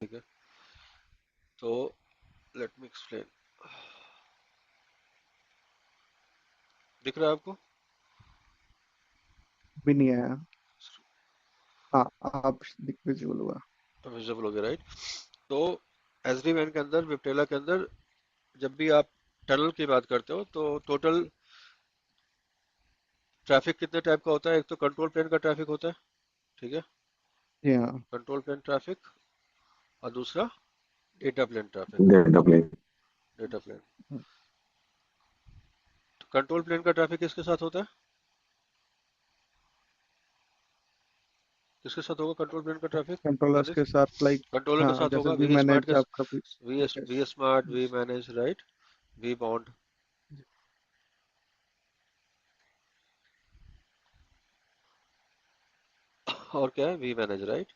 ठीक है। तो लेट मी एक्सप्लेन। दिख रहा है आपको? भी नहीं आया। हाँ, आप विजिबल हुआ। विजिबल हो गया, राइट? तो एसडी वैन के अंदर, विप्टेला के अंदर, जब भी आप टनल की बात करते हो तो टोटल ट्रैफिक कितने टाइप का होता है? एक तो कंट्रोल प्लेन का ट्रैफिक होता है, ठीक है, जी हाँ। कंट्रोल प्लेन ट्रैफिक, और दूसरा data plane traffic, data plane. Data plane. तो कंट्रोल प्लेन का ट्रैफिक किसके साथ होता है? किसके साथ होगा कंट्रोल प्लेन का ट्रैफिक? कंट्रोलर्स अनिल? के साथ लाइक। कंट्रोलर के हाँ, साथ जैसे होगा वी वी स्मार्ट मैनेज के, आपका भी। We smart, we manage, right, we bond, और क्या है, वी मैनेज, राइट।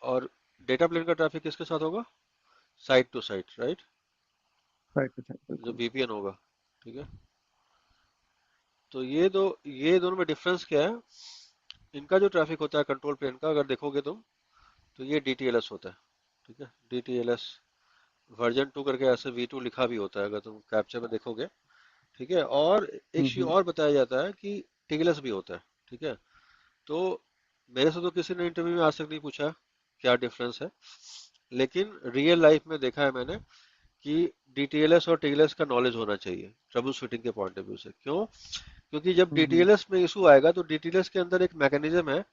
और डेटा प्लेन का ट्रैफिक किसके साथ होगा? Site to site, right, right right जो बिल्कुल। वीपीएन होगा, ठीक है। तो ये दोनों में डिफरेंस क्या है? इनका जो ट्रैफिक होता है कंट्रोल प्लेन का, अगर देखोगे तुम, तो ये डीटीएलएस होता है, ठीक है, डीटीएलएस वर्जन 2 करके, ऐसे V2 लिखा भी होता है अगर तुम कैप्चर में देखोगे, ठीक है। और एक चीज हम्म। और बताया जाता है कि टीएलएस भी होता है, ठीक है। तो मेरे से तो किसी ने इंटरव्यू में आज तक नहीं पूछा क्या डिफरेंस है, लेकिन रियल लाइफ में देखा है मैंने कि डीटीएलएस और टीएलएस का नॉलेज होना चाहिए ट्रबल शूटिंग के पॉइंट ऑफ व्यू से। क्यों? क्योंकि जब हम्म। डीटीएलएस में इशू आएगा तो डीटीएलएस के अंदर एक मैकेनिज्म है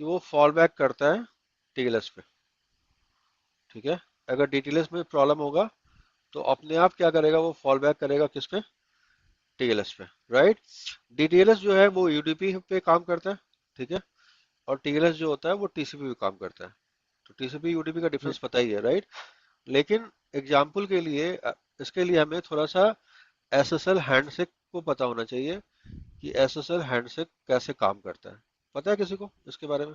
कि वो फॉल बैक करता है टीएलएस पे, ठीक है। अगर डीटीएलएस में प्रॉब्लम होगा तो अपने आप क्या करेगा, वो फॉल बैक करेगा किस पे? टीएलएस पे, राइट। डीटीएलएस जो है वो यूडीपी पे काम करता है, ठीक है, और टीएलएस जो होता है वो टीसीपी पे काम करता है। तो टीसीपी यूडीपी का जी। डिफरेंस पता ही है, राइट। लेकिन एग्जाम्पल के लिए इसके लिए हमें थोड़ा सा एसएसएल हैंडशेक को पता होना चाहिए कि एसएसएल हैंडशेक कैसे काम करता है। पता है किसी को इसके बारे में?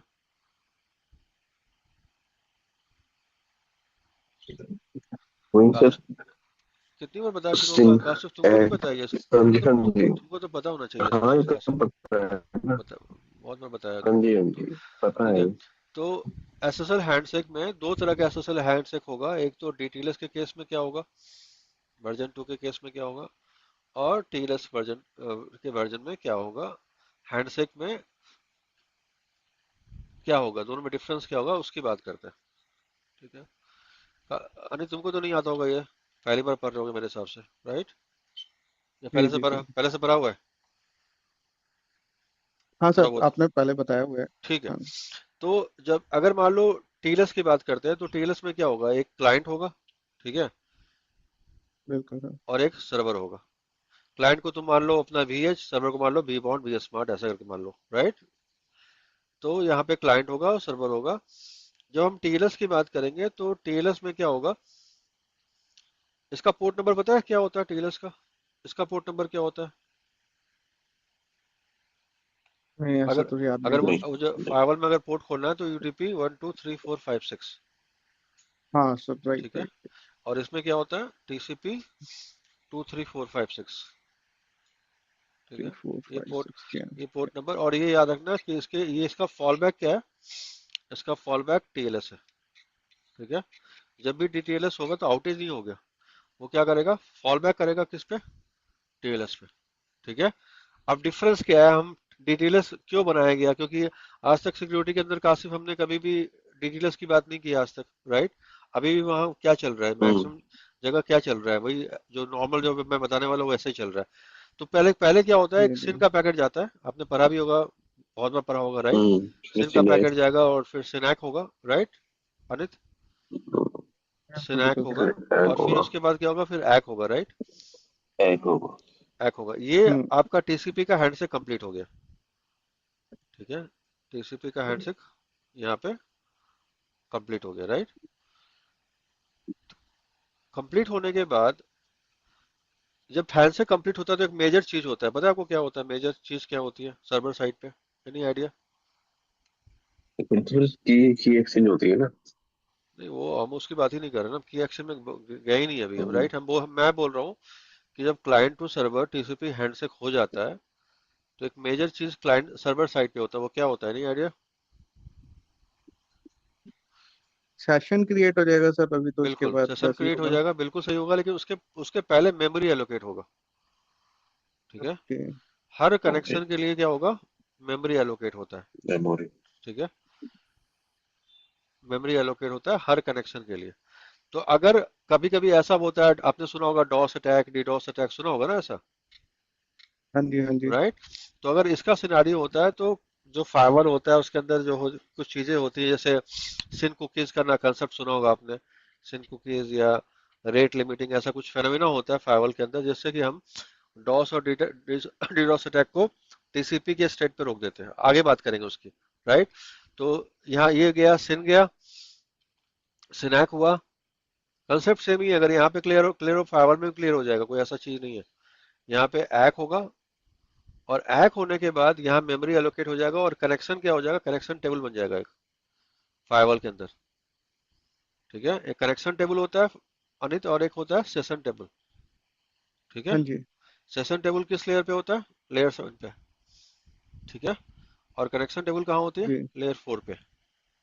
वही सर। काश, कितनी बार बताया फिर वो स्ट्रिंग काशिफ, तुमको नहीं एड। पता है ये? हाँ जी, हाँ जी। तुमको तो पता होना चाहिए इसका हाँ, ये तो काशिफ। पता है ना। बता, बहुत बार बताया हाँ तुमको जी, हाँ ये तो, जी, पता ठीक है। है। तो एसएसएल हैंडशेक में दो तरह का एसएसएल हैंडशेक होगा। एक तो डीटीएलएस के केस में क्या होगा, वर्जन 2 के केस में क्या होगा, और टीएलएस वर्जन के वर्जन में क्या होगा, हैंडशेक में क्या होगा, दोनों में डिफरेंस क्या होगा उसकी बात करते हैं, ठीक है। अनिल तुमको तो नहीं आता होगा ये, पहली बार पढ़ रहे होगे मेरे हिसाब से, राइट? या जी जी जी। पहले से पढ़ा हुआ है हाँ थोड़ा सर, बहुत? आपने पहले बताया हुआ है। ठीक है। हाँ। तो जब अगर मान लो टीएलएस की बात करते हैं तो टीएलएस में क्या होगा, एक क्लाइंट होगा, ठीक है, बिल्कुल सर। और एक सर्वर होगा। क्लाइंट को तुम मान लो अपना VH, सर्वर को मान लो वी बॉन्ड वी स्मार्ट, ऐसा करके मान लो, राइट। तो यहाँ पे क्लाइंट होगा और सर्वर होगा। जब हम टीएलएस की बात करेंगे तो टीएलएस में क्या होगा, इसका पोर्ट नंबर पता है क्या होता है टीएलएस का? इसका पोर्ट नंबर क्या होता है? नहीं, ऐसा अगर तो याद नहीं अगर है। नहीं, वो जो नहीं। फायरवॉल में अगर पोर्ट खोलना है तो यूटीपी 1 2 3 4 5 6, हाँ सर, राइट ठीक है। राइट। और इसमें क्या होता है, TCP 2 3 4 5 6, ठीक थ्री है। फोर ये फाइव पोर्ट सिक्स जी। ये पोर्ट नंबर, और ये याद रखना कि इसका फॉल बैक क्या है, इसका फॉल बैक टीएलएस है, ठीक है। जब भी डीटीएलएस होगा तो आउटेज नहीं हो गया, वो क्या करेगा, फॉल बैक करेगा किस पे? टीएलएस पे, ठीक है। अब डिफरेंस क्या है, हम डीटीएलएस क्यों बनाया गया? क्योंकि आज तक सिक्योरिटी के अंदर कासिफ हमने कभी भी डीटीएलएस की बात नहीं की आज तक, राइट। अभी भी वहाँ क्या चल रहा है, हम्म। मैक्सिमम जगह क्या चल रहा है, वही जो नॉर्मल जो मैं बताने वाला हूँ वैसे ही चल रहा है। तो पहले पहले क्या होता है, जी एक जी। सिन का पैकेट जाता है, आपने पढ़ा भी होगा, बहुत बार पढ़ा होगा, राइट। सिन का इसीलिए। पैकेट जाएगा और फिर सिनैक होगा, राइट अनित, सिनैक बिल्कुल होगा। सर। और टैग फिर होगा। उसके बाद क्या होगा, फिर ऐक होगा, राइट, टैग होगा। ऐक होगा। ये हम्म। आपका टीसीपी का हैंड से कंप्लीट हो गया, ठीक है। टीसीपी का हैंडशेक यहाँ पे कंप्लीट हो गया, राइट। कंप्लीट होने के बाद जब हैंडशेक कंप्लीट होता है तो एक मेजर चीज होता है, पता है आपको क्या होता है, मेजर चीज क्या होती है सर्वर साइड पे? Any idea? प्रिंसिपल की एक्सचेंज होती है ना। नहीं, वो हम उसकी बात ही नहीं कर रहे ना, की एक्शन में गए ही नहीं अभी हम, हम्म। राइट। मैं बोल रहा हूँ कि जब client to server TCP handshake हो जाता है तो एक मेजर चीज क्लाइंट सर्वर साइड पे होता है, वो क्या होता है, नहीं आइडिया? सेशन क्रिएट हो जाएगा सर अभी, तो उसके बिल्कुल बाद सेशन कैसे क्रिएट हो होगा? जाएगा, बिल्कुल सही होगा, लेकिन उसके उसके पहले मेमोरी एलोकेट होगा। ठीक है, ओके। हर ओके। कनेक्शन के लिए क्या होगा, मेमोरी एलोकेट होता है। मेमोरी। ठीक है, मेमोरी एलोकेट होता है हर कनेक्शन के लिए। तो अगर कभी कभी ऐसा होता है, आपने सुना होगा डॉस अटैक, डीडॉस अटैक, सुना होगा ना ऐसा, हाँ जी, हाँ जी। राइट? तो अगर इसका सिनारियो होता है तो जो फायरवॉल होता है उसके अंदर कुछ चीजें होती है, जैसे सिन कुकीज का कंसेप्ट सुना होगा आपने, सिन कुकीज या रेट लिमिटिंग, ऐसा कुछ फेनोमेना होता है फायरवॉल के अंदर, जिससे कि हम डॉस और डीडॉस अटैक को टीसीपी के स्टेट पे रोक देते हैं। आगे बात करेंगे उसकी, राइट? तो यहाँ ये गया, सिन गया, सिनैक हुआ, कंसेप्ट सेम ही है। अगर यहाँ पे क्लियर हो फायरवॉल में भी क्लियर हो जाएगा, कोई ऐसा चीज नहीं है। यहाँ पे ऐक होगा, और हैक होने के बाद यहाँ मेमोरी एलोकेट हो जाएगा, और कनेक्शन क्या हो जाएगा, कनेक्शन टेबल बन जाएगा एक फायरवॉल के अंदर। ठीक है, एक कनेक्शन टेबल होता है अनित, और एक होता है सेशन टेबल। ठीक है, हाँ जी। सेशन टेबल किस लेयर पे होता है, लेयर 7 पे। ठीक है, और कनेक्शन टेबल कहाँ होती है, जी लेयर 4 पे।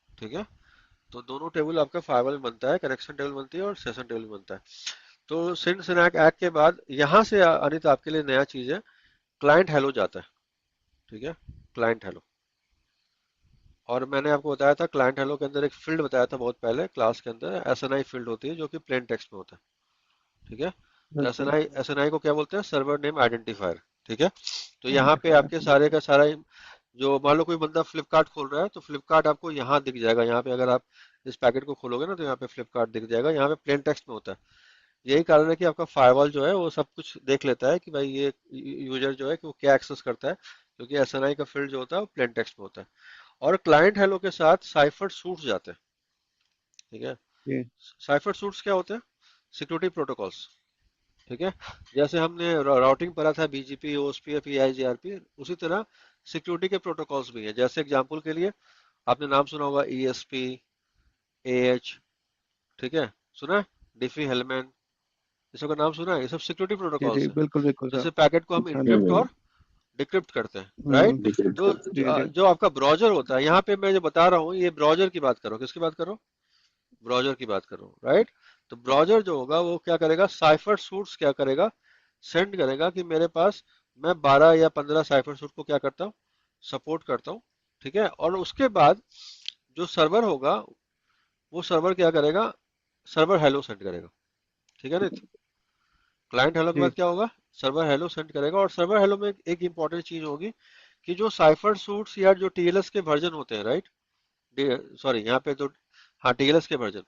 ठीक है, तो दोनों टेबल आपका फायरवॉल में बनता है, कनेक्शन टेबल बनती है और सेशन टेबल बनता है। तो सिन सिनैक ऐक के बाद यहाँ से अनित आपके लिए नया चीज है, क्लाइंट हेलो जाता है। ठीक है, क्लाइंट हेलो। और मैंने आपको बताया था क्लाइंट हेलो के अंदर एक फील्ड बताया था बहुत पहले क्लास के अंदर, एसएनआई फील्ड होती है जो कि प्लेन टेक्स्ट में होता है। ठीक है, तो बिल्कुल। एसएनआई को क्या बोलते हैं, सर्वर नेम आइडेंटिफायर। ठीक है, तो यहाँ पे आइडेंटिफायर। आपके सारे का सारा जो मान लो कोई बंदा फ्लिपकार्ट खोल रहा है, तो फ्लिपकार्ट आपको यहाँ दिख जाएगा। यहाँ पे अगर आप इस पैकेट को खोलोगे ना, तो यहाँ पे फ्लिपकार्ट दिख जाएगा, यहाँ पे प्लेन टेक्स्ट में होता है। यही कारण है कि आपका फायरवॉल जो है वो सब कुछ देख लेता है कि भाई ये यूजर जो है कि वो क्या एक्सेस करता है, क्योंकि एसएनआई का फील्ड जो होता है वो प्लेन टेक्स्ट में होता है। और क्लाइंट हेलो के साथ साइफर सूट्स जाते हैं। ठीक है, जी साइफर सूट्स क्या होते हैं, सिक्योरिटी प्रोटोकॉल्स। ठीक है, जैसे हमने राउटिंग पढ़ा था बीजीपी, ओएसपी, पीआईजीआरपी, उसी तरह सिक्योरिटी के प्रोटोकॉल्स भी हैं। जैसे एग्जांपल के लिए आपने नाम सुना होगा ईएसपी, एएच। ठीक है, सुना है, डिफी हेलमैन, ये सब का नाम सुना है, ये सब सिक्योरिटी जी जी, प्रोटोकॉल्स है, बिल्कुल बिल्कुल सर। जिससे पैकेट को हम हाँ जी। इंक्रिप्ट और डिक्रिप्ट करते हैं, राइट? हम्म। डिक्रिप्ट तो करते जी जी जो आपका ब्राउजर होता है, यहाँ पे मैं जो बता रहा हूँ, ये ब्राउजर की बात कर रहा हूँ, किसकी बात कर रहा हूँ, ब्राउजर की बात कर रहा हूँ, राइट? तो ब्राउजर जो होगा वो क्या करेगा, साइफर सूट्स क्या करेगा, सेंड करेगा कि मेरे पास, मैं 12 या 15 साइफर सूट को क्या करता हूँ, सपोर्ट करता हूँ। ठीक है, और उसके बाद जो सर्वर होगा, वो सर्वर क्या करेगा, सर्वर हेलो सेंड करेगा। ठीक है ना, क्लाइंट हेलो के बाद जी क्या होगा, सर्वर हेलो सेंड करेगा। और सर्वर हेलो में एक इंपॉर्टेंट चीज होगी कि जो साइफर सूट्स या जो टीएलएस के वर्जन होते हैं, राइट? सॉरी, यहाँ पे तो, हाँ, टीएलएस के वर्जन,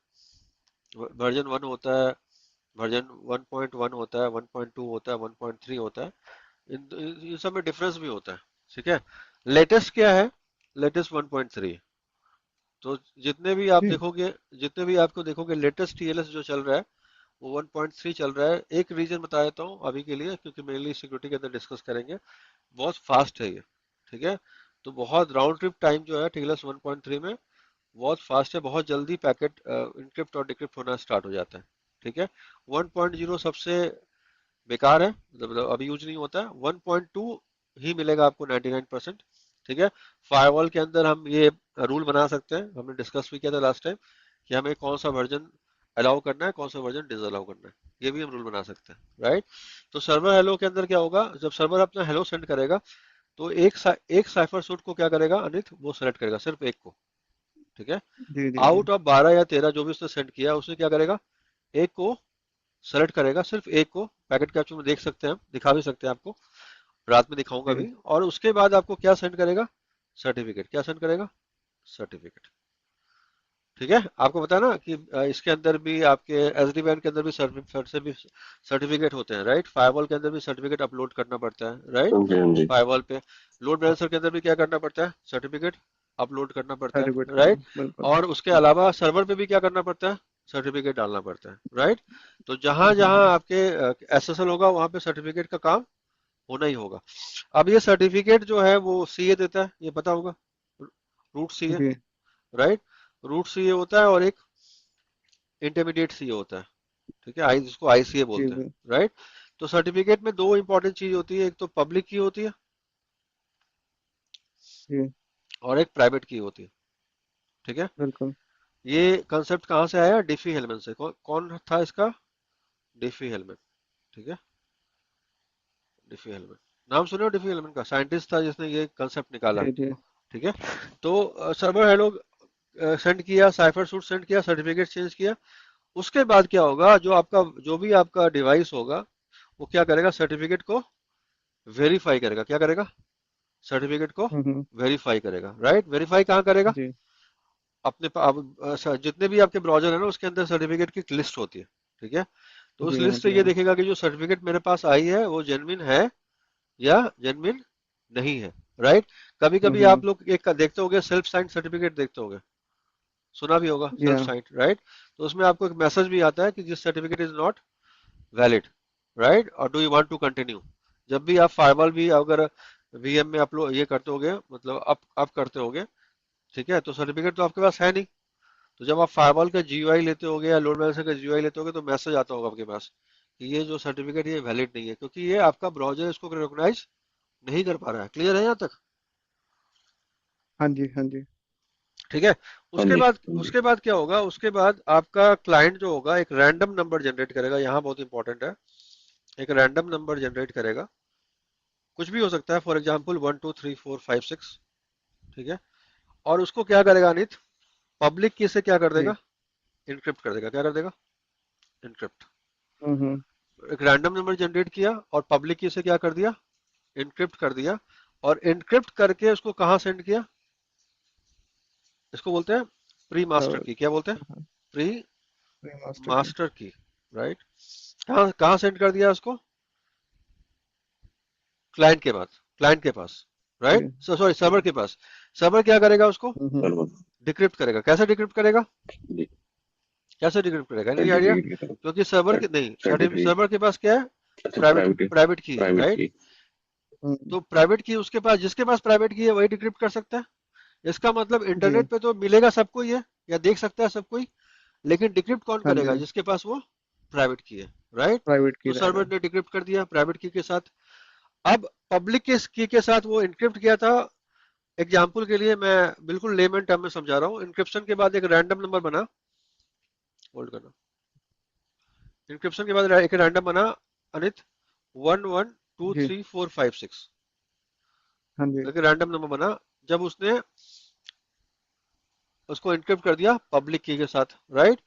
वर्जन 1 होता है, वर्जन 1.1 होता है, 1.2 होता है, 1.3 होता है। इन सब में डिफरेंस भी होता है। ठीक है, लेटेस्ट क्या है, लेटेस्ट 1.3 है। तो जितने भी आप जी देखोगे, जितने भी आपको देखोगे लेटेस्ट टीएलएस जो चल रहा है वो 1.3 चल रहा है। एक रीजन बता देता हूँ अभी के लिए, क्योंकि मेनली सिक्योरिटी के अंदर डिस्कस करेंगे। बहुत फास्ट है ये। ठीक है, तो बहुत राउंड ट्रिप टाइम जो है टीएलएस 1.3 में बहुत फास्ट है, बहुत जल्दी पैकेट इनक्रिप्ट और डिक्रिप्ट होना स्टार्ट हो जाता है। ठीक है, 1.0 सबसे बेकार है, मतलब अभी यूज नहीं होता है। 1.2 ही मिलेगा आपको 99%। ठीक है, फायरवॉल के अंदर हम ये रूल बना सकते हैं, हमने डिस्कस भी किया था लास्ट टाइम, कि हमें कौन सा वर्जन अलाउ करना है, कौन सा वर्जन डिसअलाउ करना है, ये भी हम रूल बना सकते हैं, राइट? तो सर्वर हेलो के अंदर क्या होगा, जब सर्वर अपना हेलो सेंड करेगा, तो एक साइफर सूट को क्या करेगा अनित, वो सेलेक्ट करेगा सिर्फ एक को। ठीक है, जी जी जी। आउट ऑफ 12 या 13 जो भी उसने सेंड किया, उसने क्या करेगा, एक को सेलेक्ट करेगा, सिर्फ एक को। पैकेट कैप्चर में देख सकते हैं, हम दिखा भी सकते हैं आपको, रात में दिखाऊंगा जी भी। और उसके बाद आपको क्या सेंड करेगा, सर्टिफिकेट। क्या सेंड करेगा, सर्टिफिकेट। ठीक है, आपको पता है ना कि इसके अंदर भी आपके एसडी वैन के अंदर भी सर्टिफिकेट होते हैं, राइट? फायरवॉल के अंदर भी सर्टिफिकेट अपलोड करना पड़ता है, राइट? हैं। हाँ जी। फायरवॉल पे लोड बैलेंसर के अंदर भी क्या करना पड़ता है, सर्टिफिकेट अपलोड करना पड़ता सर्टिफिकेट है, करना राइट? बिल्कुल। और उसके अलावा सर्वर पे भी क्या करना पड़ता है, सर्टिफिकेट डालना पड़ता है, राइट? तो जहां जी जहां जी आपके एसएसएल होगा, वहां पे सर्टिफिकेट का काम होना ही होगा। अब ये सर्टिफिकेट जो है वो सीए देता है, ये पता होगा, रूट सीए, जी राइट? रूट सीए होता है, और एक इंटरमीडिएट सीए होता है। ठीक है, आई जिसको आईसीए जी बोलते हैं, राइट? तो सर्टिफिकेट में दो इंपॉर्टेंट चीज होती है, एक तो पब्लिक की होती है जी और एक प्राइवेट की होती है। ठीक है, बिल्कुल। ये कंसेप्ट कहाँ से आया? डिफी हेलमैन से। कौन था इसका? डिफी हेलमैन। ठीक है, डिफी हेलमैन, नाम सुने हो डिफी हेलमैन का? साइंटिस्ट था जिसने ये कंसेप्ट निकाला। जी जी ठीक है, तो सर्वर हेलो सेंड किया, साइफर सूट सेंड किया, सर्टिफिकेट चेंज किया। उसके बाद क्या होगा, जो भी आपका डिवाइस होगा वो क्या करेगा, सर्टिफिकेट को वेरीफाई करेगा। क्या करेगा? सर्टिफिकेट को हम्म, वेरीफाई करेगा। राइट, वेरीफाई कहाँ करेगा? जी जितने भी आपके ब्राउजर है ना उसके अंदर सर्टिफिकेट की लिस्ट होती है। ठीक है, तो उस जी हाँ लिस्ट से जी ये हाँ देखेगा कि जो सर्टिफिकेट मेरे पास आई है वो जेन्युइन है या जेन्युइन नहीं है। राइट, कभी कभी हम्म, आप लोग एक देखते होंगे, सेल्फ साइंड सर्टिफिकेट देखते होंगे, सुना भी होगा जी सेल्फ हाँ साइंड। राइट, तो उसमें आपको एक मैसेज भी आता है कि this certificate is not valid. Right, और do you want to continue. जब भी आप फायरवॉल भी अगर वीएम में अपलोड ये करते होगे, मतलब अप करते होगे, ठीक है, तो सर्टिफिकेट तो आपके पास है नहीं। तो जब आप फायरवॉल का जीयूआई लेते होगे या लोड बैलेंसर का जीयूआई लेते होगे तो मैसेज आता होगा आपके पास कि ये जो सर्टिफिकेट ये वैलिड नहीं है, क्योंकि ये आपका ब्राउजर इसको रिकॉग्नाइज नहीं कर पा रहा है। क्लियर है यहाँ तक? हाँ जी हाँ जी ठीक है, हाँ उसके जी बाद हाँ जी। उसके बाद क्या होगा, उसके बाद आपका क्लाइंट जो होगा एक रैंडम नंबर जनरेट करेगा। यहाँ बहुत इंपॉर्टेंट है, एक रैंडम नंबर जनरेट करेगा, कुछ भी हो सकता है, फॉर एग्जाम्पल 1 2 3 4 5 6। ठीक है, और उसको क्या करेगा अनित, पब्लिक की से क्या कर जी देगा, इनक्रिप्ट कर देगा। क्या कर देगा? इनक्रिप्ट। हम्म, एक रैंडम नंबर जनरेट किया और पब्लिक की से क्या कर दिया, इनक्रिप्ट कर दिया। और इनक्रिप्ट करके उसको कहाँ सेंड किया? इसको बोलते हैं प्री मास्टर की। क्या बोलते हैं? प्री मास्टर की मास्टर की। राइट, कहाँ कहाँ सेंड कर दिया उसको? क्लाइंट के पास। राइट, जी सॉरी, सर्वर के पास। सर्वर क्या करेगा, उसको हम्म, सर्वर। डिक्रिप्ट करेगा। कैसे डिक्रिप्ट करेगा? जी। कैसे डिक्रिप्ट करेगा, एनी आइडिया? सर्टिफिकेट की तरफ। क्योंकि सर्वर के नहीं, सर्टिफिकेट। सर्वर के पास क्या है? अच्छा, प्राइवेट प्राइवेट प्राइवेट की है। प्राइवेट राइट, की। तो प्राइवेट की उसके पास, जिसके पास प्राइवेट की है वही डिक्रिप्ट कर सकता है। इसका मतलब जी इंटरनेट पे तो मिलेगा सबको ही है, या देख सकता है सब कोई, लेकिन डिक्रिप्ट कौन हाँ करेगा? जी जिसके पास वो प्राइवेट की है। राइट, प्राइवेट की तो रहेगा सर्वर ने डिक्रिप्ट कर दिया प्राइवेट की के साथ। अब पब्लिक की के साथ वो इनक्रिप्ट किया था। एग्जाम्पल के लिए मैं बिल्कुल लेमन टर्म में समझा रहा हूँ। इनक्रिप्शन के बाद एक रैंडम नंबर बना, होल्ड करना, इनक्रिप्शन के बाद एक रैंडम बना अनित, 1 1 2 जी 3 4 5 6। हाँ जी एक रैंडम नंबर बना, जब उसने उसको इनक्रिप्ट कर दिया पब्लिक की के साथ। राइट,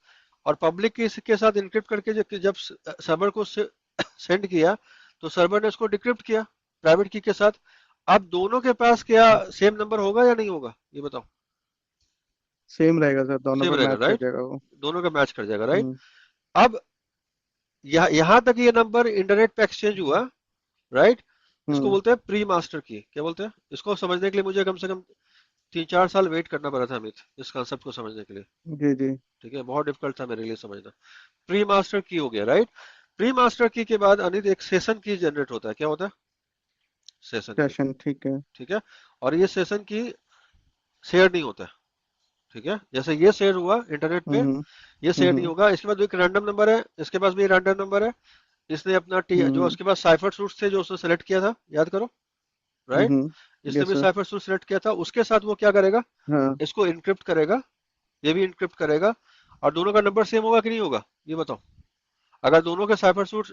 और पब्लिक की के साथ इनक्रिप्ट करके जब सर्वर को सेंड किया तो सर्वर ने उसको डिक्रिप्ट किया प्राइवेट की के साथ। अब दोनों के पास क्या सेम नंबर होगा या नहीं होगा, ये बताओ? सेम रहेगा सर, दोनों सेम पे रहेगा। मैच कर राइट, जाएगा वो दोनों का मैच कर जाएगा। राइट, हम्म अब यहाँ तक ये नंबर इंटरनेट पे एक्सचेंज हुआ। राइट, इसको हम्म बोलते हैं प्री मास्टर की। क्या बोलते हैं? इसको समझने के लिए मुझे कम से कम 3 4 साल वेट करना पड़ा था अमित, इस कॉन्सेप्ट को समझने के लिए। जी जी ठीक है, बहुत डिफिकल्ट था मेरे लिए समझना। प्री मास्टर की हो गया। राइट, प्री मास्टर की के बाद अनित एक सेशन की जनरेट होता है। क्या होता है? सेशन की। सेशन ठीक है ठीक है, और ये सेशन की शेयर नहीं होता है। ठीक है, जैसे ये शेयर हुआ इंटरनेट पे, हम्म ये शेयर नहीं होगा। इसके बाद एक रैंडम नंबर है, इसके पास भी रैंडम नंबर है। इसने अपना जो हम्म उसके पास साइफर सूट्स थे जो उसने सेलेक्ट किया था, याद करो। राइट, इसने यस भी सर साइफर सूट सेलेक्ट किया था, उसके साथ वो क्या करेगा, हाँ इसको इनक्रिप्ट करेगा, ये भी इनक्रिप्ट करेगा। और दोनों का नंबर सेम होगा कि नहीं होगा, ये बताओ? अगर दोनों के साइफर सूट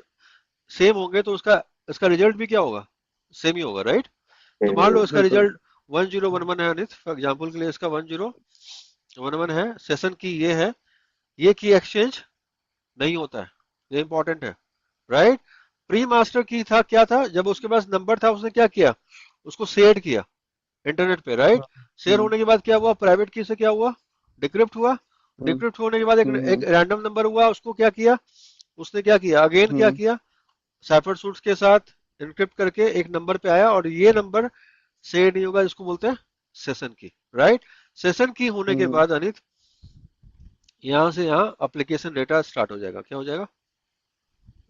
सेम होंगे तो उसका इसका रिजल्ट भी क्या होगा, सेम ही होगा। राइट, तो मान लो इसका बिल्कुल रिजल्ट 1011 है अनित, फॉर एग्जाम्पल के लिए इसका 1011 है, सेशन की ये है, ये की एक्सचेंज नहीं होता है, ये इंपॉर्टेंट है। राइट, प्री मास्टर की था, क्या था, जब उसके पास नंबर था उसने क्या किया, उसको शेयर किया इंटरनेट पे। राइट, शेयर हम्म होने के बाद क्या हुआ, प्राइवेट की से क्या हुआ, डिक्रिप्ट हुआ। हम्म डिक्रिप्ट होने के बाद एक हम्म रैंडम नंबर हुआ, उसको क्या किया, उसने क्या किया, अगेन क्या हम्म किया, साइफर सूट्स के साथ इनक्रिप्ट करके एक नंबर पे आया, और ये नंबर शेयर नहीं होगा, इसको बोलते हैं सेशन की। राइट, सेशन की होने के हम्म, बाद अनित यहाँ से यहाँ एप्लीकेशन डेटा स्टार्ट हो जाएगा। क्या हो जाएगा?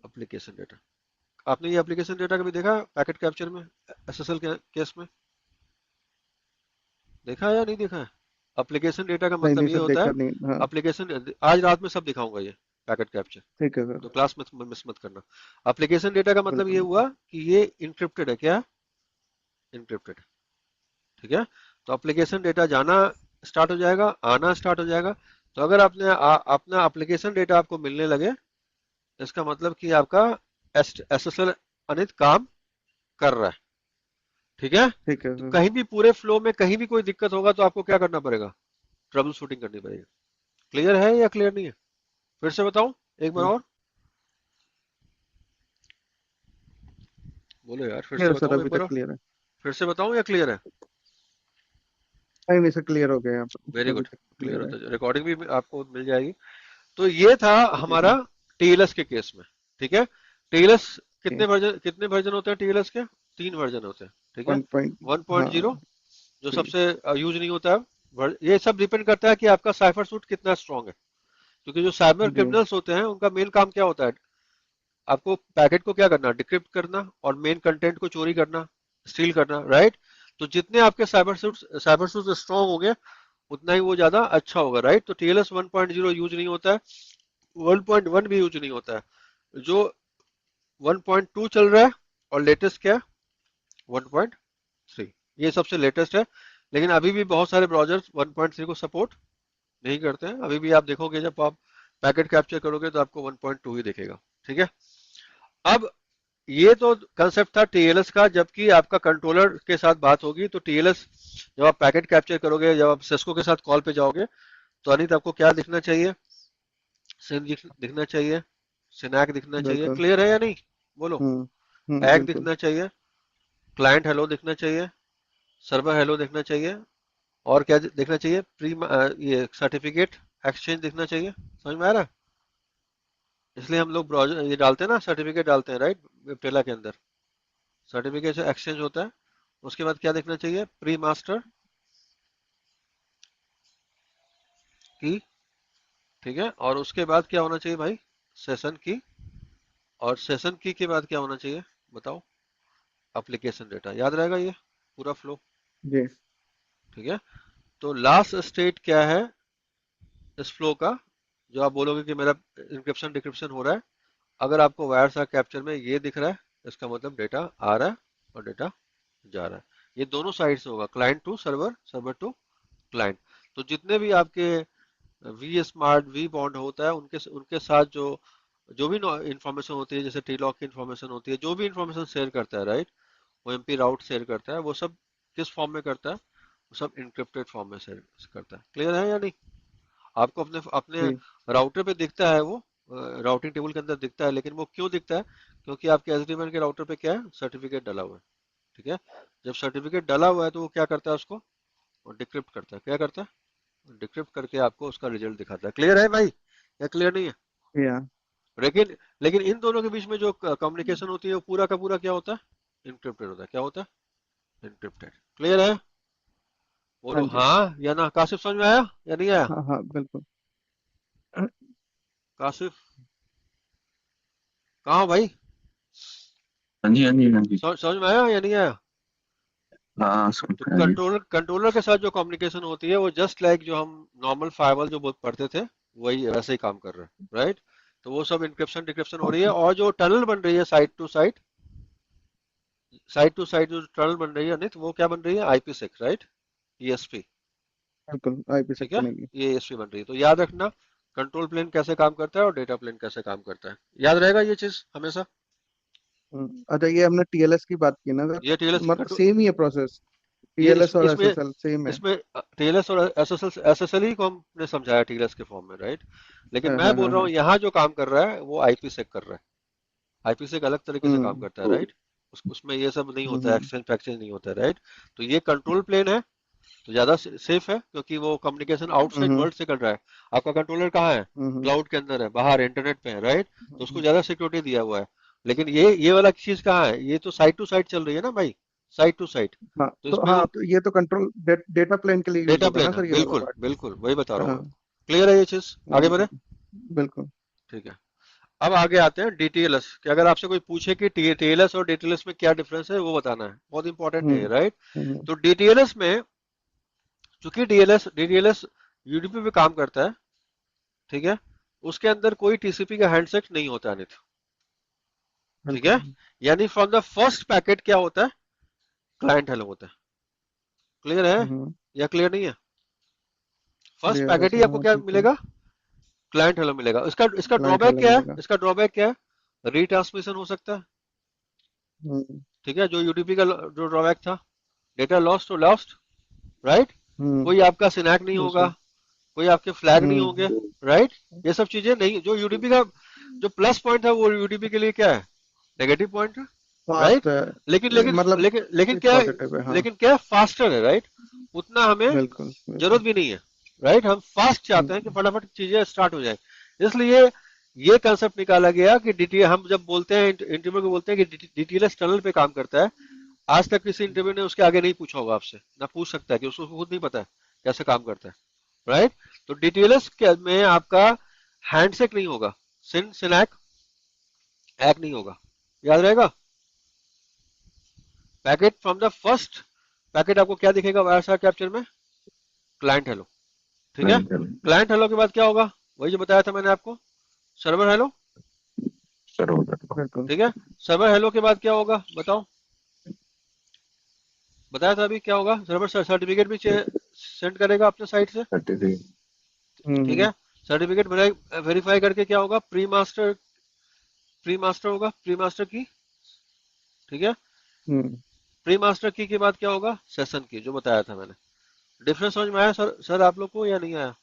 Application data. आपने ये एप्लीकेशन डेटा कभी देखा पैकेट कैप्चर में, एसएसएल के केस में? देखा है या नहीं देखा है? एप्लीकेशन डेटा का नहीं मतलब नहीं ये सर होता है, देखा नहीं हाँ एप्लीकेशन, आज रात में सब दिखाऊंगा ये पैकेट कैप्चर, ठीक है सर तो क्लास में मिस मत करना। एप्लीकेशन डेटा का मतलब ये बिल्कुल हुआ कि ये इंक्रिप्टेड है। क्या? इंक्रिप्टेड। ठीक है, तो एप्लीकेशन डेटा जाना स्टार्ट हो जाएगा, आना स्टार्ट हो जाएगा। तो अगर अपना एप्लीकेशन डेटा आपको मिलने लगे, इसका मतलब कि आपका एसएसएल अनित काम कर रहा है। ठीक है। ठीक है तो सर। कहीं भी पूरे फ्लो में कहीं भी कोई दिक्कत होगा तो आपको क्या करना पड़ेगा? ट्रबल शूटिंग करनी पड़ेगी। क्लियर है या क्लियर नहीं है? फिर से बताऊं एक बार और? बोलो यार, फिर से क्लियर सर, बताऊं एक अभी बार तक और? क्लियर है। फिर से बताऊं या क्लियर है? नहीं नहीं सर, क्लियर हो गया यहाँ वेरी पर, अभी गुड। तक क्लियर क्लियर हो है। तो रिकॉर्डिंग भी आपको मिल जाएगी। तो ये था जी हमारा टीएलएस के केस में। ठीक है। टीएलएस जी। कितने वर्जन होते हैं टीएलएस के? 3 वर्जन होते हैं। ठीक है। 1 पॉइंट। हाँ 1.0 जो जी सबसे यूज नहीं होता है। ये सब डिपेंड करता है कि आपका साइफर सूट कितना स्ट्रांग है। क्योंकि जो साइबर जी। क्रिमिनल्स होते हैं उनका मेन काम क्या होता है? आपको पैकेट को क्या करना, डिक्रिप्ट करना और मेन कंटेंट को चोरी करना, स्टील करना, राइट? तो जितने आपके साइबर सूट स्ट्रांग होंगे उतना ही वो ज्यादा अच्छा होगा, राइट? तो टीएलएस 1.0 यूज नहीं होता है, 1.1 भी यूज नहीं होता है। जो 1.2 चल रहा है और लेटेस्ट क्या है? 1.3। ये सबसे लेटेस्ट है। लेकिन अभी भी बहुत सारे ब्राउजर्स 1.3 को सपोर्ट नहीं करते हैं। अभी भी आप देखोगे जब आप पैकेट कैप्चर करोगे तो आपको 1.2 ही दिखेगा। ठीक है। अब ये तो कंसेप्ट था टीएलएस का। जबकि आपका कंट्रोलर के साथ बात होगी तो टीएलएस जब आप पैकेट कैप्चर करोगे, जब आप सिस्को के साथ कॉल पे जाओगे, तो अनित आपको क्या दिखना चाहिए? सिन दिखना चाहिए, सिनैक दिखना चाहिए। बिल्कुल। क्लियर है या नहीं? बोलो। एग बिल्कुल। दिखना चाहिए, क्लाइंट हेलो दिखना चाहिए, सर्वर हेलो दिखना चाहिए, और क्या दिखना चाहिए? ये सर्टिफिकेट एक्सचेंज दिखना चाहिए। समझ में आ रहा है? इसलिए हम लोग ब्राउज़र ये डालते हैं ना, सर्टिफिकेट डालते हैं, राइट? वेबटेला के अंदर सर्टिफिकेट से एक्सचेंज होता है। उसके बाद क्या दिखना चाहिए? प्री मास्टर की। ठीक है। और उसके बाद क्या होना चाहिए भाई? सेशन की। और सेशन की के बाद क्या होना चाहिए? बताओ। Application data. याद रहेगा ये पूरा फ्लो? जी। ठीक है। तो लास्ट स्टेट क्या है इस फ्लो का? जो आप बोलोगे कि मेरा इंक्रिप्शन डिक्रिप्शन हो रहा है, अगर आपको वायर सा कैप्चर में ये दिख रहा है, इसका मतलब डेटा आ रहा है और डेटा जा रहा है। ये दोनों साइड से होगा, client to server, server to client. तो जितने भी आपके वी स्मार्ट वी बॉन्ड होता है उनके उनके साथ जो जो भी इंफॉर्मेशन होती है, जैसे टी लॉक की इंफॉर्मेशन होती है, जो भी इंफॉर्मेशन शेयर करता है, राइट? वो एमपी राउट शेयर करता है, वो सब किस फॉर्म में करता है? वो सब इंक्रिप्टेड फॉर्म में शेयर करता है। क्लियर है या नहीं? आपको अपने अपने जी। राउटर पे दिखता है वो, राउटिंग टेबल के अंदर दिखता है, लेकिन वो क्यों दिखता है? क्योंकि आपके एसडीएमएन के राउटर पे क्या है? सर्टिफिकेट डाला हुआ है। ठीक है। जब सर्टिफिकेट डाला हुआ है तो वो क्या करता है? उसको डिक्रिप्ट करता है। क्या करता है? डिक्रिप्ट करके आपको उसका रिजल्ट दिखाता है। क्लियर है भाई या क्लियर नहीं है? या। लेकिन लेकिन इन दोनों के बीच में जो कम्युनिकेशन होती है वो पूरा का पूरा क्या होता है? इनक्रिप्टेड होता है। क्या होता है? इनक्रिप्टेड। क्लियर है? हाँ बोलो जी। हाँ या ना। काशिफ समझ में आया या नहीं आया? हाँ हाँ बिल्कुल। काशिफ कहाँ हो भाई? हाँ जी, हाँ जी, हाँ जी। समझ में आया या नहीं आया? हाँ, समझ तो में आ गया। कंट्रोलर के साथ जो कम्युनिकेशन होती है वो जस्ट लाइक जो हम नॉर्मल फायरवॉल जो पढ़ते थे वही वैसे ही काम कर रहा है, राइट? तो वो सब इंक्रिप्शन डिक्रिप्शन हो रही है। ओके। और जो टनल बन रही है साइड टू साइड जो टनल बन रही है अनित, वो क्या बन रही है? आईपी सेक, राइट? ईएसपी। बिल्कुल आईपी सेक ठीक है। बनेगी। ये ईएसपी बन रही है। तो याद रखना कंट्रोल प्लेन कैसे काम करता है और डेटा प्लेन कैसे काम करता है। याद रहेगा ये चीज हमेशा। अच्छा, ये हमने टीएलएस की बात की ना सर, ये टीएलएस मतलब सेम ही है प्रोसेस। ये टीएलएस और इसमें एसएसएल सेम है। इसमें टीएलएस और एसएसएल ही को हमने समझाया टीएलएस के फॉर्म में, राइट? लेकिन हाँ मैं हाँ बोल हाँ रहा हूँ हाँ। यहाँ जो काम कर रहा है वो आईपी सेक कर रहा है। आईपी सेक अलग तरीके से काम हम्म करता है, तो राइट? उसमें ये सब नहीं होता है, हम्म। एक्सचेंज पैक्चेंज नहीं होता है, राइट? तो ये कंट्रोल प्लेन है तो ज्यादा सेफ है क्योंकि वो कम्युनिकेशन आउटसाइड हम्म वर्ल्ड से कर रहा है। आपका कंट्रोलर कहाँ है? हम्म क्लाउड के अंदर है, बाहर इंटरनेट पे है, राइट? तो उसको हम्म। ज्यादा सिक्योरिटी दिया हुआ है। लेकिन ये वाला चीज कहाँ है? ये तो साइड टू साइड चल रही है ना भाई, साइड टू साइड। हाँ तो तो इसमें हाँ, तो तो ये तो कंट्रोल डेटा प्लेन के लिए यूज डेटा होगा ना प्लेन है, सर, ये वाला बिल्कुल पार्ट। बिल्कुल वही बता रहा हूँ मैं। हाँ। क्लियर है ये चीज? आगे बढ़े। बिल्कुल। ठीक है। अब आगे आते हैं डीटीएलएस कि अगर आपसे कोई पूछे कि टीएलएस और डीटीएलएस में क्या डिफरेंस है वो बताना है, बहुत इंपॉर्टेंट है ये, हम्म राइट? हम्म। तो डीटीएलएस में चूंकि डीटीएलएस यूडीपी पे काम करता है, ठीक है, उसके अंदर कोई टीसीपी का हैंडशेक नहीं होता है, नित। ठीक है। बिल्कुल। यानी फ्रॉम द फर्स्ट पैकेट क्या होता है? क्लाइंट हेलो होता है। क्लियर है हम्म। या क्लियर नहीं है? फर्स्ट क्लियर है पैकेट ही सर, आपको हाँ क्या ठीक है। मिलेगा? क्लाइंट हेलो मिलेगा। इसका इसका क्लाइंट ड्रॉबैक हेलो क्या है? मिलेगा। इसका ड्रॉबैक क्या है? रीट्रांसमिशन हो सकता है। हम्म ठीक है, जो यूडीपी का जो ड्रॉबैक था, डेटा लॉस्ट तो लॉस्ट, राइट। हम्म कोई आपका सिनैक नहीं होगा, बिल्कुल। कोई आपके फ्लैग नहीं होंगे, हम्म राइट। ये सब चीजें नहीं, जो यूडीपी का जो प्लस पॉइंट है वो यूडीपी के लिए क्या है? नेगेटिव पॉइंट है, राइट। फास्ट है, लेकिन लेकिन मतलब लेकिन लेकिन इस क्या है? पॉजिटिव है, हाँ। लेकिन क्या है? फास्टर है, राइट। उतना हमें बिल्कुल जरूरत बिल्कुल। भी नहीं है, राइट। हम फास्ट चाहते हैं कि हम्म फटाफट चीजें स्टार्ट हो जाए। इसलिए ये कंसेप्ट निकाला गया कि डीटीएल, हम जब बोलते हैं इंटरव्यू को बोलते हैं कि डीटीएलएस टनल पे काम करता है। आज तक किसी इंटरव्यू ने उसके आगे नहीं पूछा होगा आपसे, ना पूछ सकता है, कि उसको खुद नहीं पता है कैसे काम करता है, राइट। तो डीटीएलएस में आपका हैंडशेक नहीं होगा, सिनैक हैक नहीं होगा, याद रहेगा। Packet from the first packet आपको क्या दिखेगा वायरसार कैप्चर में? क्लाइंट हेलो, ठीक है। Client hello. क्लाइंट हेलो के बाद क्या होगा? वही जो बताया था मैंने आपको, सर्वर हेलो, सर्वर बिल्कुल। ठीक है। सर्वर हेलो के बाद क्या होगा बताओ? बताया था अभी, क्या होगा? सर्वर सर्टिफिकेट भी सेंड करेगा अपने साइट से, सर्टिफिकेट। ठीक है। सर्टिफिकेट वेरीफाई करके क्या होगा? प्री मास्टर होगा, प्री मास्टर की, ठीक है। हम्म प्री मास्टर की के बाद क्या होगा? सेशन की, जो बताया था मैंने। डिफरेंस समझ में आया सर आप लोग को, या नहीं आया?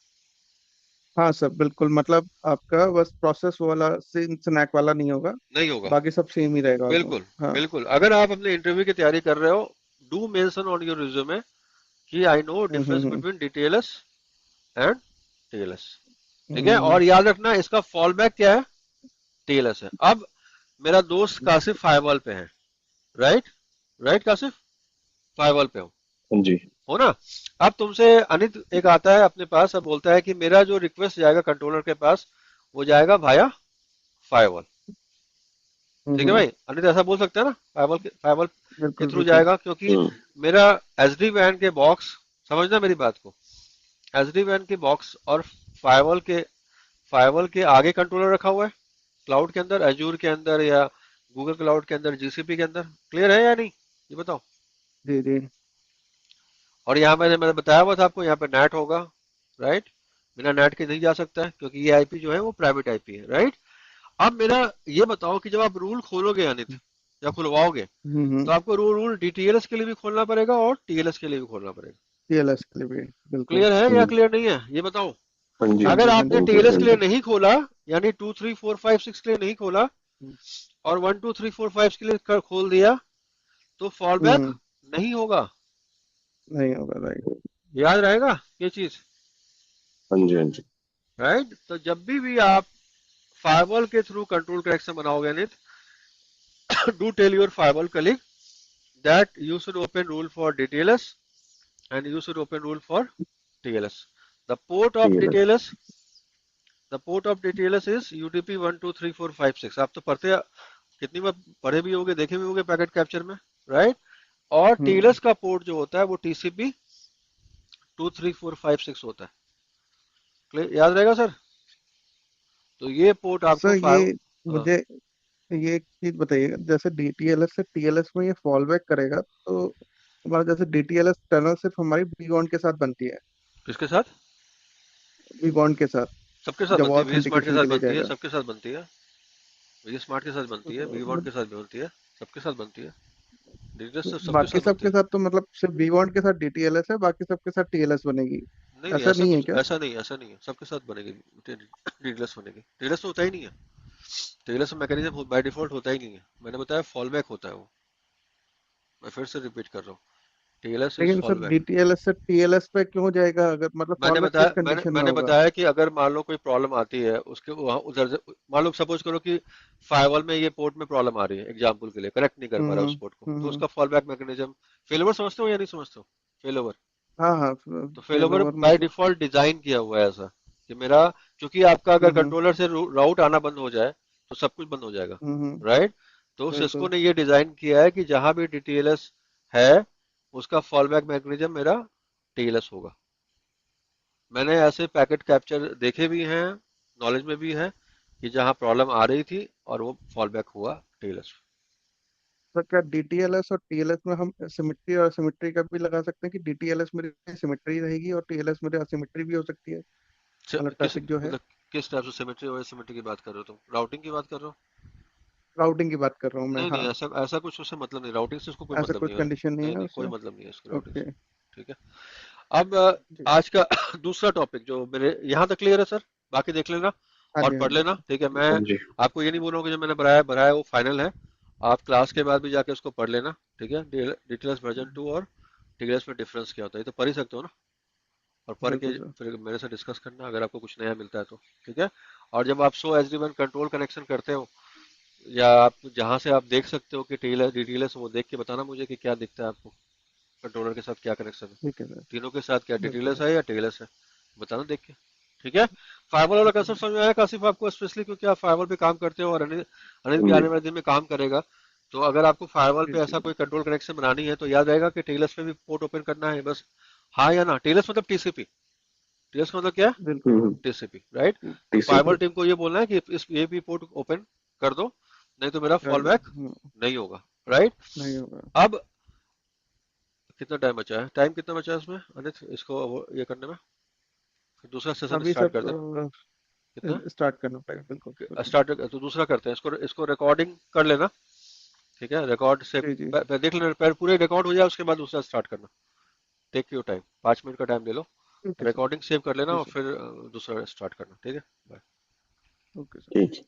हाँ सर, बिल्कुल, मतलब आपका बस प्रोसेस वाला स्नैक वाला नहीं होगा, नहीं होगा, बाकी सब सेम ही रहेगा ऑलमोस्ट, बिल्कुल। हाँ। बिल्कुल, अगर आप अपने इंटरव्यू की तैयारी कर रहे हो, do mention on your resume कि I know difference hmm. Between DTLS and TLS, ठीक है। हम्म और याद रखना इसका फॉल बैक क्या है? टीएलएस है। अब मेरा दोस्त कासिफ फाइवल पे है, राइट। राइट कासिफ, फाइवल पे हाँ जी। हो ना। अब तुमसे अनित एक आता है अपने पास, अब बोलता है कि मेरा जो रिक्वेस्ट जाएगा कंट्रोलर के पास, वो जाएगा भाया फाइवल, ठीक है हम्म। भाई। अनित ऐसा बोल सकता है ना, फाइवल के बिल्कुल थ्रू बिल्कुल। जाएगा, क्योंकि मेरा एसडी वैन के बॉक्स, समझना मेरी बात को, एसडी वैन के बॉक्स और फाइवल के फाइवल के आगे कंट्रोलर रखा हुआ है, क्लाउड के अंदर, एजूर के अंदर या गूगल क्लाउड के अंदर, जीसीपी के अंदर। क्लियर है या नहीं, ये बताओ। जी जी। और यहाँ मैंने बताया हुआ था आपको, यहाँ पे नेट होगा, राइट। बिना नेट के नहीं जा सकता है, क्योंकि ये आईपी जो है वो प्राइवेट आईपी है, राइट। अब मेरा ये बताओ कि जब आप रूल खोलोगे अनित, या खुलवाओगे, तो आपको रूल डीटीएलएस के लिए भी खोलना पड़ेगा और टीएलएस के लिए भी खोलना पड़ेगा। टीएलएस के लिए भी, बिल्कुल। क्लियर है या क्लियर नहीं है, ये बताओ। हाँ जी। हाँ अगर जी हाँ आपने जी। टीएलएस के लिए नहीं खोला, यानी 2 3 4 5 6 के लिए नहीं खोला, हम्म और 1 2 3 4 5 के लिए खोल दिया, तो फॉल बैक हम्म, नहीं होगा। नहीं होगा, राइट। याद रहेगा ये चीज, हाँ जी। हाँ जी। राइट। तो जब भी आप फायरवॉल के थ्रू कंट्रोल कनेक्शन बनाओगे नहीं, do tell your firewall colleague that you should open rule for DTLS and you should open rule for TLS. The port of ठीक है। DTLS, the port of DTLS is UDP 1 2 3 4 5 6। आप तो पढ़ते, कितनी बार पढ़े भी होंगे, देखे भी होंगे पैकेट कैप्चर में, राइट। और हम्म TLS का पोर्ट जो होता है वो TCP 2 3 4 5 6 होता है। याद रहेगा सर। तो ये पोर्ट आपको सर, फाइव, ये मुझे ये एक चीज बताइएगा, जैसे डीटीएलएस से टीएलएस में ये फॉल बैक करेगा, तो हमारा जैसे डीटीएलएस टनल सिर्फ हमारी वी के साथ बनती है, किसके साथ? वी के साथ, सबके साथ जब बनती है, वी स्मार्ट के ऑथेंटिकेशन साथ के लिए बनती है, जाएगा। सबके साथ बनती है। वी स्मार्ट के साथ बनती है, वी तो के साथ भी बनती है, सबके साथ बनती है। डिटेल्स तो सबके बाकी साथ बनती सबके है। साथ तो मतलब सिर्फ वी के साथ डीटीएलएस है, बाकी सबके साथ टीएलएस बनेगी, नहीं नहीं, ऐसा ऐसा नहीं है कुछ, क्या? ऐसा नहीं, ऐसा नहीं है, सबके साथ बनेगी। डिटेल्स बनेगी, डिटेल्स तो होता ही नहीं है। डिटेल्स मैकेनिज्म बाय डिफॉल्ट होता ही नहीं है, मैंने बताया फॉल बैक होता है वो। मैं फिर से रिपीट कर रहा हूँ, टीएलएस इज लेकिन फॉल सर, बैक। डीटीएलएस से टीएलएस पे क्यों जाएगा, अगर मतलब मैंने फॉल बैक किस बताया मैंने कंडीशन में मैंने होगा? बताया कि अगर मान लो कोई प्रॉब्लम आती है उसके वहाँ उधर से, मान लो सपोज करो कि फायरवॉल में ये पोर्ट में प्रॉब्लम आ रही है, एग्जांपल के लिए कनेक्ट नहीं कर पा रहा है उस पोर्ट को, तो हम्म। उसका फॉल बैक मैकेनिज्म, फेलोवर समझते हो या नहीं समझते हो? फेलोवर, हाँ हाँ, तो फेलोवर फेलोवर बाय मतलब। डिफॉल्ट डिजाइन किया हुआ है ऐसा, कि मेरा, क्योंकि आपका अगर हम्म कंट्रोलर से राउट आना बंद हो जाए तो सब कुछ बंद हो जाएगा, हम्म। राइट। तो सिस्को बिल्कुल। ने ये डिजाइन किया है कि जहां भी डीटीएलएस है, उसका फॉलबैक मैकेनिज्म मेरा टीएलएस होगा। मैंने ऐसे पैकेट कैप्चर देखे भी हैं, नॉलेज में भी है, कि जहां प्रॉब्लम आ रही थी और वो फॉलबैक हुआ टीएलएस। सर, क्या डीटीएलएस और टीएलएस में हम सिमेट्री और असिमेट्री का भी लगा सकते हैं, कि डीटीएलएस मेरी सिमेट्री रहेगी और टीएलएस मेरी असिमेट्री भी हो सकती है, मतलब किस ट्रैफिक जो है? मतलब किस टाइप से सिमेट्री और एसिमेट्री की बात कर रहे हो तुम? राउटिंग की बात कर रहे हो? राउटिंग की बात कर रहा हूँ मैं, नहीं नहीं, हाँ। ऐसा ऐसा कुछ उससे मतलब नहीं, राउटिंग से उसको कोई ऐसा मतलब कुछ नहीं है। कंडीशन नहीं नहीं है नहीं, कोई उससे। मतलब नहीं है उसको राउटिंग से। ओके। ठीक है। अब जी। आज का दूसरा टॉपिक जो मेरे यहाँ तक क्लियर है सर, बाकी देख लेना हाँ और जी, हाँ पढ़ जी, लेना। ठीक है, मैं हाँ जी। आपको ये नहीं बोल रहा हूँ कि जो मैंने बनाया बनाया वो फाइनल है। आप क्लास के बाद भी जाके उसको पढ़ लेना। ठीक है, डिटेल्स वर्जन 2 और डिटेल्स में डिफरेंस क्या होता है ये तो पढ़ ही सकते हो ना। और पढ़ के बिल्कुल सर। फिर मेरे से डिस्कस करना अगर आपको कुछ नया मिलता है तो। ठीक है। और जब आप सो एसडी1 कंट्रोल कनेक्शन करते हो, या आप जहां से आप देख सकते हो कि टेलर डिटेल्स, वो देख के बताना मुझे कि क्या दिखता है आपको, कंट्रोलर के साथ क्या कनेक्शन है, ठीक है सर। तीनों के साथ क्या बिल्कुल डिटेल्स सर। है या टेलर्स है, बताना देख के। ठीक है। फाइबर वाला ठीक है कंसेप्ट सर। समझ में आया कासिफ आपको, स्पेशली क्योंकि आप फाइबर पे काम करते हो और अनिल अनिल हाँ भी जी। आने वाले दिन में काम करेगा। तो अगर आपको फायरवॉल जी पे जी। ऐसा कोई कंट्रोल कनेक्शन बनानी है तो याद रहेगा कि टेलर्स पे भी पोर्ट ओपन करना है बस। हाँ या ना? टेलर्स मतलब टीसीपी, टेलर्स मतलब क्या है? बिल्कुल सर। TCP, right. तो फायरवॉल टीसीपी। टीम को ये बोलना है कि इस ये भी पोर्ट ओपन कर दो, नहीं तो मेरा कर फॉल दो। बैक नहीं होगा, राइट। नहीं होगा। अब कितना टाइम बचा है, टाइम कितना बचा है इसमें अनित, इसको ये करने में? फिर दूसरा सेशन अभी स्टार्ट करते हैं। सब कितना? स्टार्ट करना पड़ेगा, बिल्कुल बिल्कुल। स्टार्ट तो दूसरा करते हैं, इसको इसको रिकॉर्डिंग कर लेना। ठीक है, रिकॉर्ड से जी जी। देख लेना, पहले पूरे रिकॉर्ड हो जाए उसके बाद दूसरा स्टार्ट करना। टेक योर टाइम, 5 मिनट का टाइम ले लो। Okay sir. रिकॉर्डिंग सेव कर लेना जी और सर। फिर दूसरा स्टार्ट करना। ठीक है, बाय। Okay sir. ठीक।